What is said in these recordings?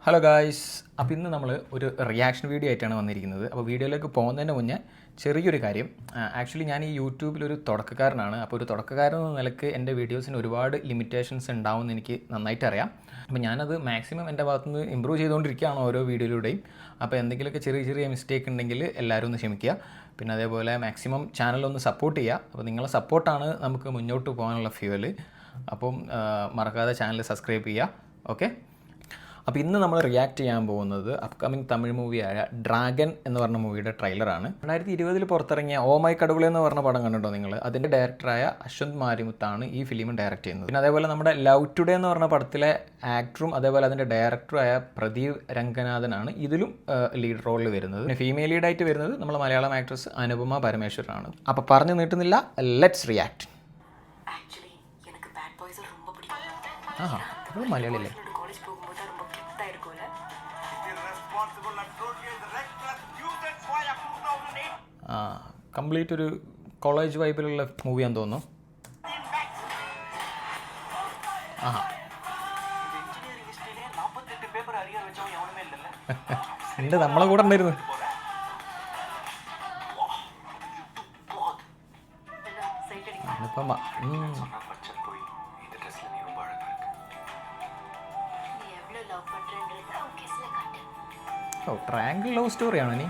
Hello guys, അപ്പോൾ ഇന്ന് നമ്മൾ ഒരു റിയാക്ഷൻ വീഡിയോ ആയിട്ടാണ് വന്നിരിക്കുന്നത്. അപ്പോൾ വീഡിയോയിലേക്ക് പോകുന്നതിന് മുന്നേ ചെറിയൊരു കാര്യം. ആക്ച്വലി ഞാൻ ഈ യൂട്യൂബിലൊരു തുടക്കക്കാരനാണ്. അപ്പോൾ ഒരു തുടക്കക്കാരൻ എന്ന നിലയ്ക്ക് എൻ്റെ വീഡിയോസിന് ഒരുപാട് ലിമിറ്റേഷൻസ് ഉണ്ടാവുമെന്ന് എനിക്ക് നന്നായിട്ട് അറിയാം. അപ്പോൾ ഞാനത് മാക്സിമം എൻ്റെ ഭാഗത്തുനിന്ന് ഇമ്പ്രൂവ് ചെയ്തുകൊണ്ടിരിക്കുകയാണ് ഓരോ വീഡിയോയിലൂടെയും. അപ്പോൾ എന്തെങ്കിലുമൊക്കെ ചെറിയ ചെറിയ മിസ്റ്റേക്ക് ഉണ്ടെങ്കിൽ എല്ലാവരും ഒന്ന് ക്ഷമിക്കുക. പിന്നെ അതേപോലെ മാക്സിമം ചാനലൊന്ന് സപ്പോർട്ട് ചെയ്യുക. അപ്പോൾ നിങ്ങളെ സപ്പോർട്ടാണ് നമുക്ക് മുന്നോട്ട് പോകാനുള്ള ഫ്യൂവൽ. അപ്പം മറക്കാതെ ചാനൽ സബ്സ്ക്രൈബ് ചെയ്യുക. ഓക്കെ. അപ്പോൾ ഇന്ന് നമ്മൾ റിയാക്ട് ചെയ്യാൻ പോകുന്നത് അപ്കമിങ് തമിഴ് മൂവിയായ ഡ്രാഗൻ എന്ന് പറഞ്ഞ മൂവിയുടെ ട്രെയിലറാണ്. 2020 പുറത്തിറങ്ങിയ ഓ മൈ കടവുളെ എന്ന് പറഞ്ഞ പടം കണ്ടിട്ടോ നിങ്ങൾ? അതിൻ്റെ ഡയറക്ടറായ അശ്വന്ത് മാരിമുത്താണ് ഈ ഫിലിം ഡയറക്റ്റ് ചെയ്യുന്നത്. പിന്നെ അതേപോലെ നമ്മുടെ ലവ് ടുഡേ എന്ന് പറഞ്ഞ പടത്തിലെ ആക്ടറും അതേപോലെ അതിൻ്റെ ഡയറക്ടറുമായ പ്രദീപ് രംഗനാഥനാണ് ഇതിലും ലീഡ് റോളിൽ വരുന്നത്. പിന്നെ ഫീമെയിൽ ലീഡായിട്ട് വരുന്നത് നമ്മുടെ മലയാളം ആക്ട്രസ് അനുപമ പരമേശ്വരനാണ്. അപ്പോൾ പറഞ്ഞു നീട്ടുന്നില്ല, ലെറ്റ്സ് റിയാക്ട്. ഇപ്പോൾ മലയാളിയല്ലേ? കംപ്ലീറ്റ് ഒരു കോളേജ് വൈബിലുള്ള മൂവിയാന്ന് തോന്നുന്നു. ഉണ്ട്, നമ്മളെ കൂടെ ഉണ്ടായിരുന്നു. ട്രയാങ്കിൾ ലവ് സ്റ്റോറിയാണ് ഇനി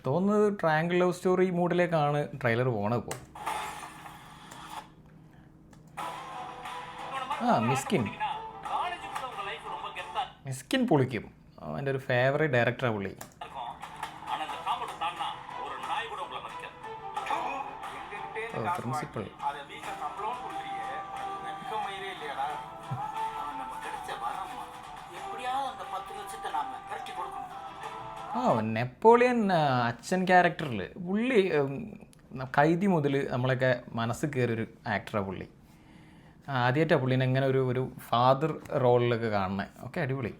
തോന്നുന്നത്. ട്രയാങ്കിൾ ലവ് സ്റ്റോറി മൂഡിലേക്കാണ് ട്രെയിലർ പോണത് ഇപ്പോൾ. മിസ്കിൻ പൊളിക്കും. എൻ്റെ ഒരു ഫേവറേറ്റ് ഡയറക്ടറാണ് പുള്ളി. പ്രിൻസിപ്പൽ നെപ്പോളിയൻ അച്ഛൻ ക്യാരക്ടറിൽ പുള്ളി കൈദി മുതൽ നമ്മളൊക്കെ മനസ്സിൽ കയറിയൊരു ആക്ടറാണ് പുള്ളി. ആദ്യമായിട്ടാണ് പുള്ളീനെ എങ്ങനെ ഒരു ഫാദർ റോളിലൊക്കെ കാണണേ. ഓക്കെ, അടിപൊളി.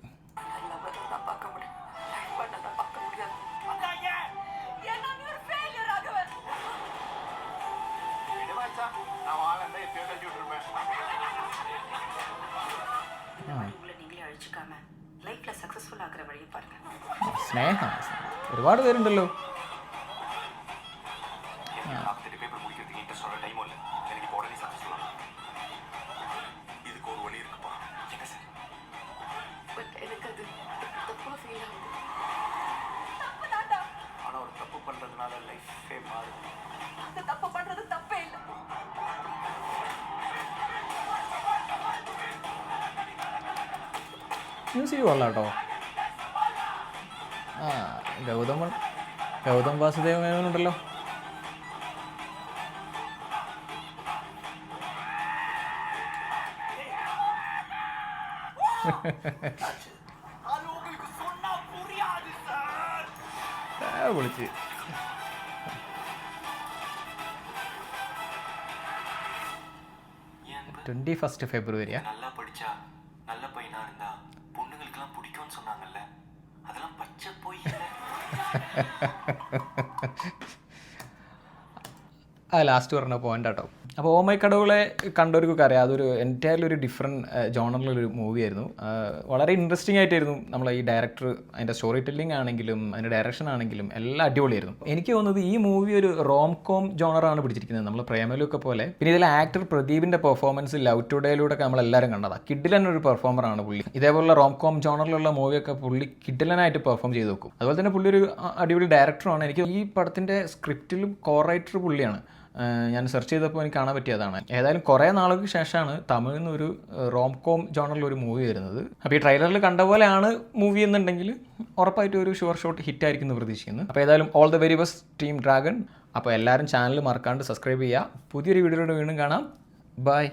സ്നേഹ ഒരുപാട് പേരുണ്ടല്ലോ. മ്യൂസിക് കൊള്ളാം കേട്ടോ. ഗൗതം വാസുദേവ മേനോനുണ്ടല്ലോ. വിളിച്ച് 21 ഫെബ്രുവരിയാ. ലാസ്റ്റ് പറഞ്ഞ പോയിന്റ് കേട്ടോ. അപ്പോൾ ഓ മൈ കടവുളെ കണ്ടവർക്കൊക്കെ അറിയാം, അതൊരു എൻറ്റയർലി ഒരു ഡിഫറെൻറ്റ് ജോണറിലൊരു മൂവിയായിരുന്നു. വളരെ ഇൻട്രസ്റ്റിംഗ് ആയിട്ടായിരുന്നു നമ്മളെ ഈ ഡയറക്ടർ, അതിൻ്റെ സ്റ്റോറി ടെല്ലിംഗ് ആണെങ്കിലും അതിൻ്റെ ഡയറക്ഷൻ ആണെങ്കിലും എല്ലാം അടിപൊളിയായിരുന്നു. എനിക്ക് തോന്നുന്നത് ഈ മൂവി ഒരു റോം കോം ജോണറാണ് പിടിച്ചിരിക്കുന്നത്, നമ്മൾ പ്രേമലൊക്കെ പോലെ. പിന്നെ ഇതിലെ ആക്ടർ പ്രദീപിൻ്റെ പെർഫോമൻസ് ലവ് ടുഡേയിലൂടെ ഒക്കെ നമ്മളെല്ലാവരും കണ്ടതാണ്. കിഡിലൻ ഒരു പെർഫോമറാണ് പുള്ളി. ഇതേപോലുള്ള റോം കോം ജോണറിലുള്ള മൂവിയൊക്കെ പുള്ളി കിഡിലനായിട്ട് പെർഫോം ചെയ്ത് വെക്കും. അതുപോലെ തന്നെ പുള്ളി ഒരു അടിപൊളി ഡയറക്ടറാണ്. എനിക്ക് ഈ പടത്തിൻ്റെ സ്ക്രിപ്റ്റിലും കോ റൈറ്റർ പുള്ളിയാണ്. ഞാൻ സെർച്ച് ചെയ്തപ്പോൾ എനിക്ക് കാണാൻ പറ്റിയതാണ്. ഏതായാലും കുറേ നാളുകൾക്ക് ശേഷമാണ് തമിഴിൽ നിന്ന് ഒരു റോം കോം ജോണറിലൊരു മൂവി വരുന്നത്. അപ്പോൾ ഈ ട്രെയിലറിൽ കണ്ട പോലെയാണ് മൂവി എന്നുണ്ടെങ്കിൽ ഉറപ്പായിട്ടും ഒരു ഷുവർ ഷോട്ട് ഹിറ്റ് ആയിരിക്കും എന്ന് പ്രതീക്ഷിക്കുന്നു. അപ്പോൾ ഏതായാലും all the very best team dragon. അപ്പോൾ എല്ലാവരും ചാനൽ മറക്കാണ്ട് സബ്സ്ക്രൈബ് ചെയ്യുക. പുതിയൊരു വീഡിയോയിലൂടെ വീണ്ടും കാണാം. ബൈ.